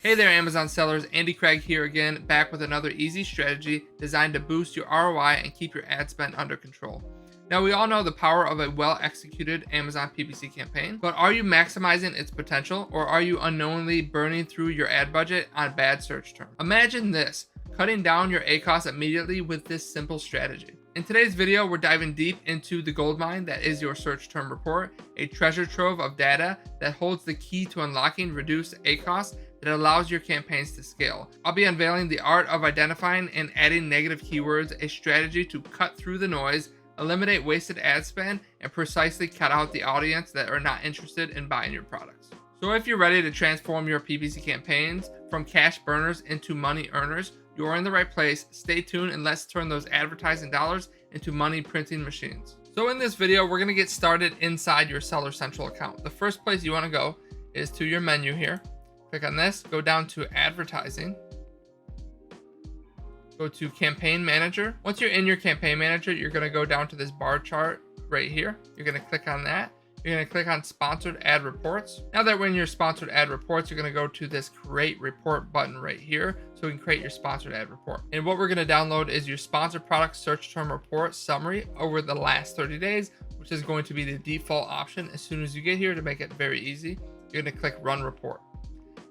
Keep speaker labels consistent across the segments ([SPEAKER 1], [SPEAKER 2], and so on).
[SPEAKER 1] Hey there, Amazon sellers. Andy Craig here again, back with another easy strategy designed to boost your ROI and keep your ad spend under control. Now, we all know the power of a well executed Amazon PPC campaign, but are you maximizing its potential, or are you unknowingly burning through your ad budget on bad search terms? Imagine this: cutting down your ACoS immediately with this simple strategy. In today's video, we're diving deep into the goldmine that is your search term report, a treasure trove of data that holds the key to unlocking reduced ACoS that allows your campaigns to scale. I'll be unveiling the art of identifying and adding negative keywords, a strategy to cut through the noise, eliminate wasted ad spend, and precisely cut out the audience that are not interested in buying your products. So if you're ready to transform your PPC campaigns from cash burners into money earners, you're in the right place. Stay tuned and let's turn those advertising dollars into money printing machines. So in this video, we're gonna get started inside your Seller Central account. The first place you wanna go is to your menu here. Click on this, go down to advertising, go to campaign manager. Once you're in your campaign manager, you're gonna go down to this bar chart right here. You're gonna click on that. You're gonna click on sponsored ad reports. Now that we're in your sponsored ad reports, you're gonna go to this create report button right here so we can create your sponsored ad report. And what we're gonna download is your sponsored product search term report summary over the last 30 days, which is going to be the default option as soon as you get here. To make it very easy, you're gonna click run report.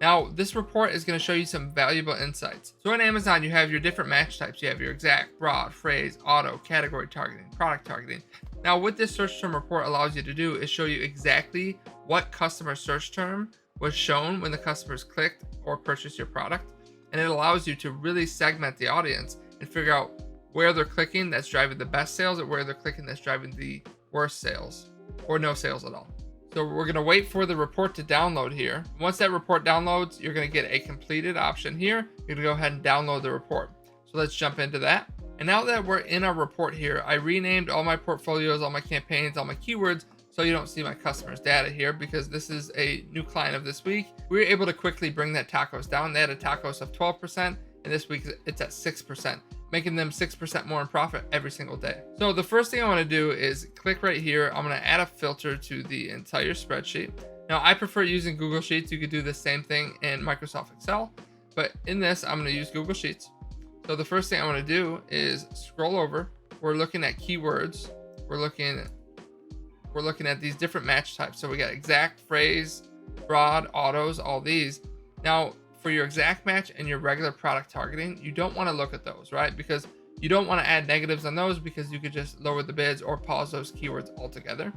[SPEAKER 1] Now, this report is going to show you some valuable insights. So in Amazon, you have your different match types. You have your exact, broad, phrase, auto, category targeting, product targeting. Now, what this search term report allows you to do is show you exactly what customer search term was shown when the customers clicked or purchased your product. And it allows you to really segment the audience and figure out where they're clicking that's driving the best sales, or where they're clicking that's driving the worst sales, or no sales at all. So we're gonna wait for the report to download here. Once that report downloads, you're gonna get a completed option here. You're gonna go ahead and download the report. So let's jump into that. And now that we're in our report here, I renamed all my portfolios, all my campaigns, all my keywords, so you don't see my customers' data here, because this is a new client of this week. We were able to quickly bring that TACoS down. They had a TACoS of 12%, and this week it's at 6%. Making them 6% more in profit every single day. So the first thing I want to do is click right here. I'm going to add a filter to the entire spreadsheet. Now, I prefer using Google Sheets. You could do the same thing in Microsoft Excel, but in this, I'm going to use Google Sheets. So the first thing I want to do is scroll over. We're looking at keywords. We're looking at these different match types. So we got exact, phrase, broad, autos, all these. Now, for your exact match and your regular product targeting, you don't want to look at those, right? Because you don't want to add negatives on those, because you could just lower the bids or pause those keywords altogether.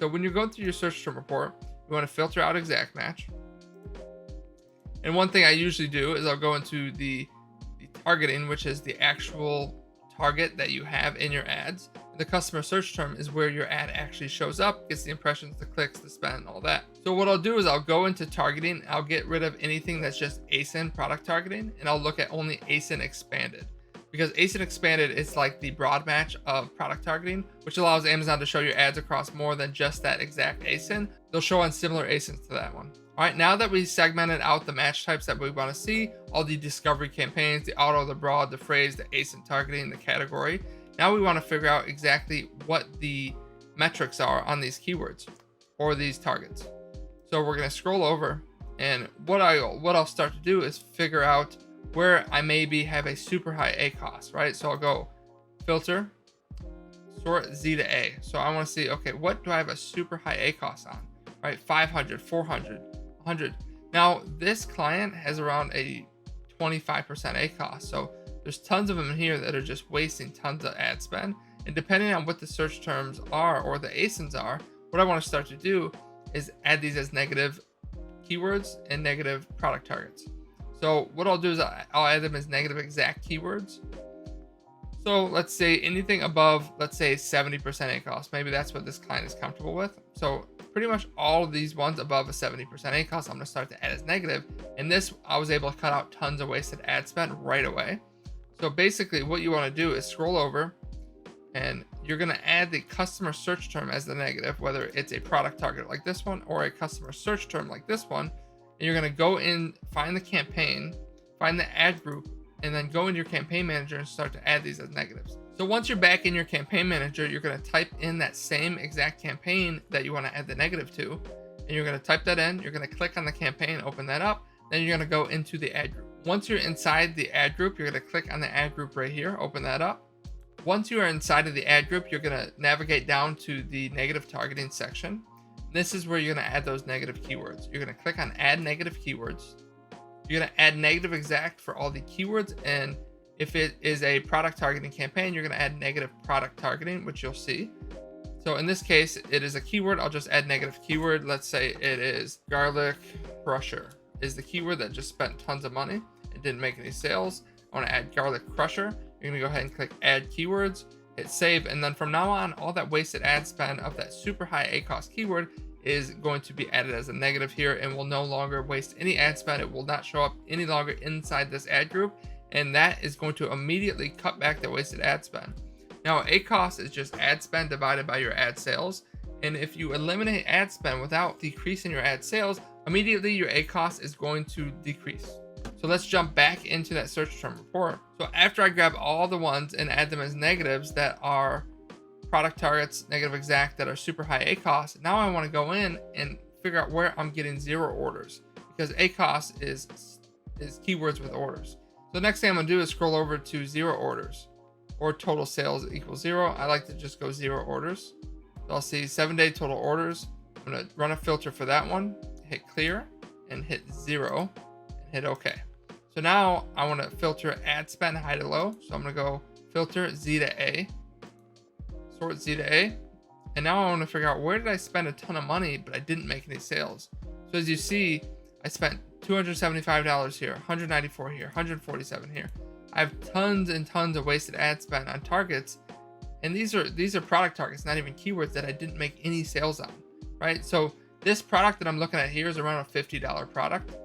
[SPEAKER 1] So when you're going through your search term report, you want to filter out exact match. And one thing I usually do is I'll go into the targeting, which is the actual target that you have in your ads. The customer search term is where your ad actually shows up, gets the impressions, the clicks, the spend, all that. So what I'll do is I'll go into targeting. I'll get rid of anything that's just ASIN product targeting, and I'll look at only ASIN expanded, because ASIN expanded is like the broad match of product targeting, which allows Amazon to show your ads across more than just that exact ASIN. They'll show on similar ASINs to that one. All right, now that we segmented out the match types that we want to see, all the discovery campaigns, the auto, the broad, the phrase, the ASIN targeting, the category, now we want to figure out exactly what the metrics are on these keywords or these targets. So we're going to scroll over, and what I'll start to do is figure out where I maybe have a super high ACoS, right? So I'll go filter, sort Z to A. So I want to see, okay, what do I have a super high ACoS on, right? 500, 400, 100. Now this client has around a 25% ACoS. So there's tons of them here that are just wasting tons of ad spend. And depending on what the search terms are or the ASINs are, what I want to start to do is add these as negative keywords and negative product targets. So what I'll do is I'll add them as negative exact keywords. So let's say anything above, let's say 70% ACoS. Maybe that's what this client is comfortable with. So pretty much all of these ones above a 70% ACoS, I'm going to start to add as negative. And this, I was able to cut out tons of wasted ad spend right away. So basically what you want to do is scroll over, and you're going to add the customer search term as the negative, whether it's a product target like this one or a customer search term like this one. And you're going to go in, find the campaign, find the ad group, and then go into your campaign manager and start to add these as negatives. So once you're back in your campaign manager, you're going to type in that same exact campaign that you want to add the negative to, and you're going to type that in. You're going to click on the campaign, open that up. Then you're going to go into the ad group. Once you're inside the ad group, you're going to click on the ad group right here, open that up. Once you are inside of the ad group, you're going to navigate down to the negative targeting section. This is where you're going to add those negative keywords. You're going to click on add negative keywords. You're going to add negative exact for all the keywords, and if it is a product targeting campaign, you're going to add negative product targeting, which you'll see. So in this case, it is a keyword. I'll just add negative keyword. Let's say it is garlic crusher is the keyword that just spent tons of money. It didn't make any sales. I want to add garlic crusher. You're going to go ahead and click add keywords, hit save, and then from now on, all that wasted ad spend of that super high ACoS keyword is going to be added as a negative here and will no longer waste any ad spend. It will not show up any longer inside this ad group, and that is going to immediately cut back the wasted ad spend. Now, ACoS is just ad spend divided by your ad sales, and if you eliminate ad spend without decreasing your ad sales, immediately your ACoS is going to decrease. So let's jump back into that search term report. So after I grab all the ones and add them as negatives that are product targets, negative exact, that are super high ACoS, now I want to go in and figure out where I'm getting 0 orders, because ACoS is keywords with orders. So next thing I'm going to do is scroll over to 0 orders, or total sales equals 0. I like to just go 0 orders. So I'll see 7-day total orders. I'm going to run a filter for that one, hit clear, and hit 0, and hit OK. So now I want to filter ad spend high to low. So I'm going to go filter Z to A, sort Z to A. And now I want to figure out where did I spend a ton of money, but I didn't make any sales. So as you see, I spent $275 here, $194 here, $147 here. I have tons and tons of wasted ad spend on targets. And these are product targets, not even keywords that I didn't make any sales on, right? So this product that I'm looking at here is around a $50 product.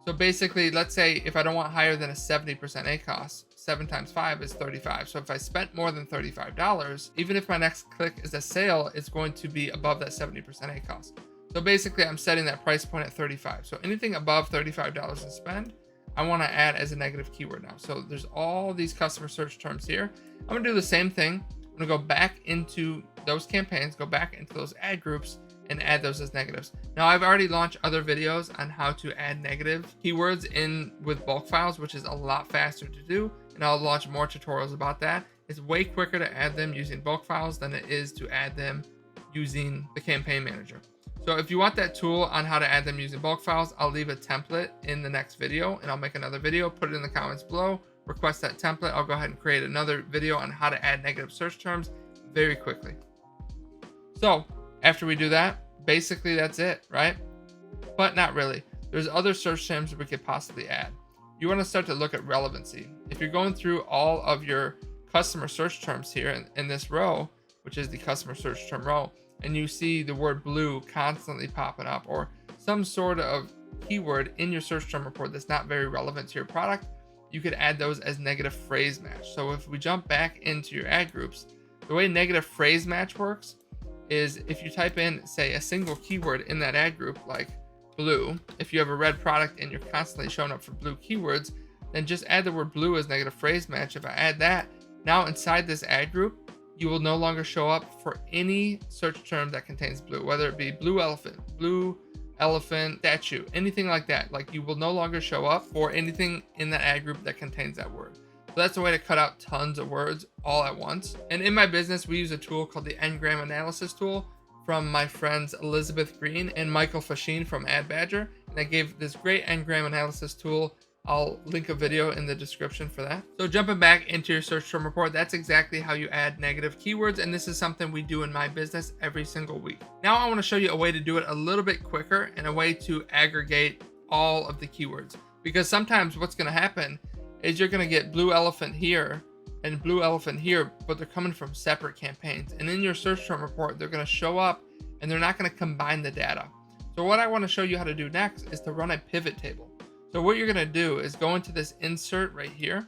[SPEAKER 1] So basically, let's say if I don't want higher than a 70% ACoS, 7 times 5 is 35. So if I spent more than $35, even if my next click is a sale, it's going to be above that 70% ACoS. So basically, I'm setting that price point at 35. So anything above $35 in spend, I want to add as a negative keyword now. So there's all these customer search terms here. I'm going to do the same thing. I'm going to go back into those campaigns, go back into those ad groups, and add those as negatives. Now, I've already launched other videos on how to add negative keywords in with bulk files, which is a lot faster to do, and I'll launch more tutorials about that. It's way quicker to add them using bulk files than it is to add them using the campaign manager. So if you want that tool on how to add them using bulk files, I'll leave a template in the next video, and I'll make another video, put it in the comments below, request that template. I'll go ahead and create another video on how to add negative search terms very quickly. So after we do that, basically that's it, right? But not really. There's other search terms that we could possibly add. You want to start to look at relevancy. If you're going through all of your customer search terms here in this row, which is the customer search term row, and you see the word blue constantly popping up, or some sort of keyword in your search term report that's not very relevant to your product, you could add those as negative phrase match. So if we jump back into your ad groups, the way negative phrase match works is if you type in, say, a single keyword in that ad group, like blue, if you have a red product and you're constantly showing up for blue keywords, then just add the word blue as negative phrase match. If I add that, now inside this ad group, you will no longer show up for any search term that contains blue, whether it be blue elephant, statue, anything like that. Like, you will no longer show up for anything in that ad group that contains that word. So that's a way to cut out tons of words all at once. And in my business, we use a tool called the Ngram Analysis tool from my friends Elizabeth Green and Michael Fasheen from Ad Badger. And they gave this great Ngram Analysis tool. I'll link a video in the description for that. So jumping back into your search term report, that's exactly how you add negative keywords. And this is something we do in my business every single week. Now I want to show you a way to do it a little bit quicker and a way to aggregate all of the keywords. Because sometimes what's going to happen is you're going to get blue elephant here and blue elephant here, but they're coming from separate campaigns. And in your search term report, they're going to show up and they're not going to combine the data. So what I want to show you how to do next is to run a pivot table. So what you're going to do is go into this insert right here,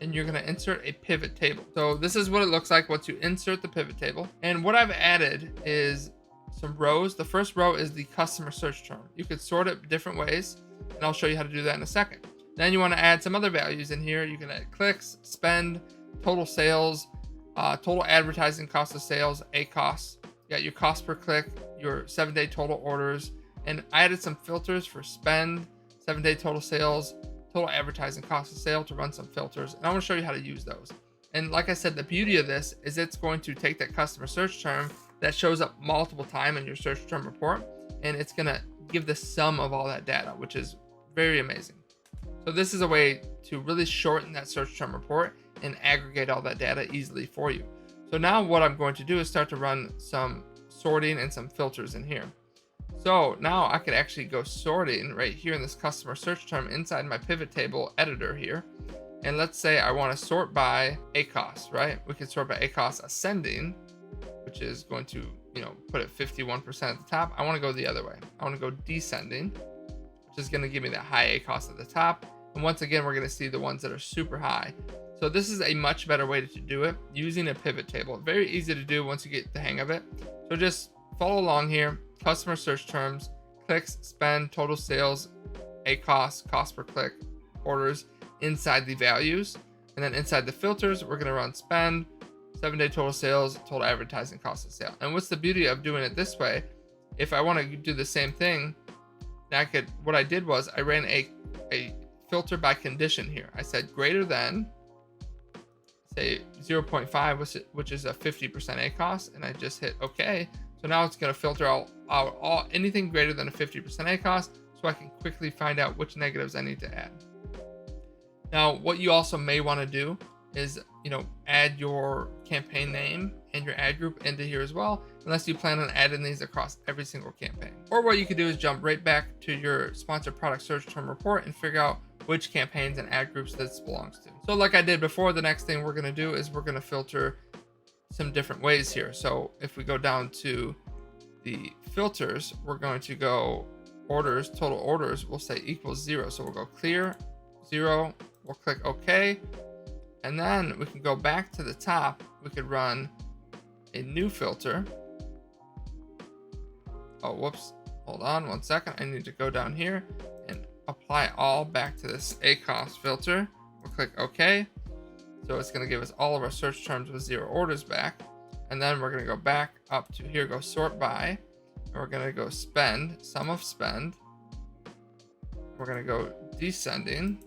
[SPEAKER 1] and you're going to insert a pivot table. So this is what it looks like once you insert the pivot table. And what I've added is some rows. The first row is the customer search term. You could sort it different ways, and I'll show you how to do that in a second. Then you want to add some other values in here. You can add clicks, spend, total sales, total advertising cost of sales, ACoS. You got your cost per click, your 7-day total orders, and I added some filters for spend, 7-day total sales, total advertising cost of sale to run some filters. And I want to show you how to use those. And like I said, the beauty of this is it's going to take that customer search term that shows up multiple times in your search term report, and it's going to give the sum of all that data, which is very amazing. So this is a way to really shorten that search term report and aggregate all that data easily for you. So now what I'm going to do is start to run some sorting and some filters in here. So now I could actually go sorting right here in this customer search term inside my pivot table editor here. And let's say I want to sort by ACoS, right? We could sort by ACoS ascending, which is going to, put it 51% at the top. I want to go the other way. I want to go descending, which is going to give me that high ACoS at the top. And once again, we're going to see the ones that are super high. So this is a much better way to do it using a pivot table. Very easy to do once you get the hang of it. So just follow along here. Customer search terms, clicks, spend, total sales, ACoS, cost per click, orders inside the values. And then inside the filters, we're going to run spend, 7-day total sales, total advertising cost of sale. And what's the beauty of doing it this way? If I want to do the same thing, what I did was I ran a filter by condition here. I said greater than, say 0.5, which is a 50% ACoS, and I just hit OK. So now it's going to filter out anything greater than a 50% ACoS, so I can quickly find out which negatives I need to add. Now, what you also may want to do is, add your campaign name and your ad group into here as well, unless you plan on adding these across every single campaign. Or what you could do is jump right back to your sponsored product search term report and figure out which campaigns and ad groups this belongs to. So like I did before, the next thing we're going to do is we're going to filter some different ways here. So if we go down to the filters, we're going to go orders, total orders, we'll say equals 0. So we'll go clear, 0, we'll click OK. And then we can go back to the top. We could run a new filter. Oh, whoops. Hold on 1 second. I need to go down here and apply all back to this ACoS filter. We'll click OK. So it's going to give us all of our search terms with 0 orders back. And then we're going to go back up to here, go sort by. And we're going to go spend, sum of spend. We're going to go descending.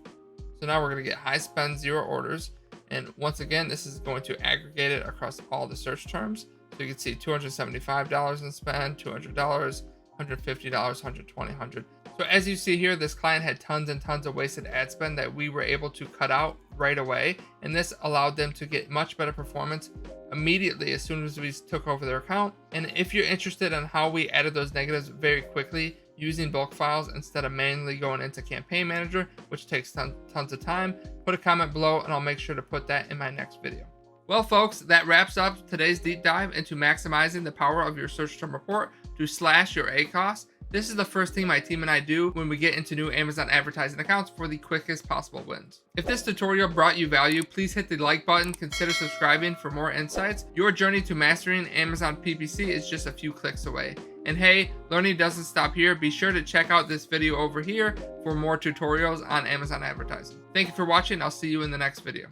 [SPEAKER 1] So now we're going to get high spend, 0 orders. And once again, this is going to aggregate it across all the search terms. So you can see $275 in spend, $200, $150, $120, $100. So as you see here, this client had tons and tons of wasted ad spend that we were able to cut out right away. And this allowed them to get much better performance immediately as soon as we took over their account. And if you're interested in how we added those negatives very quickly using bulk files instead of manually going into Campaign Manager, which takes tons of time, put a comment below and I'll make sure to put that in my next video. Well, folks, that wraps up today's deep dive into maximizing the power of your search term report to slash your ACoS. This is the first thing my team and I do when we get into new Amazon advertising accounts for the quickest possible wins. If this tutorial brought you value, please hit the like button, consider subscribing for more insights. Your journey to mastering Amazon PPC is just a few clicks away. And hey, learning doesn't stop here. Be sure to check out this video over here for more tutorials on Amazon advertising. Thank you for watching. I'll see you in the next video.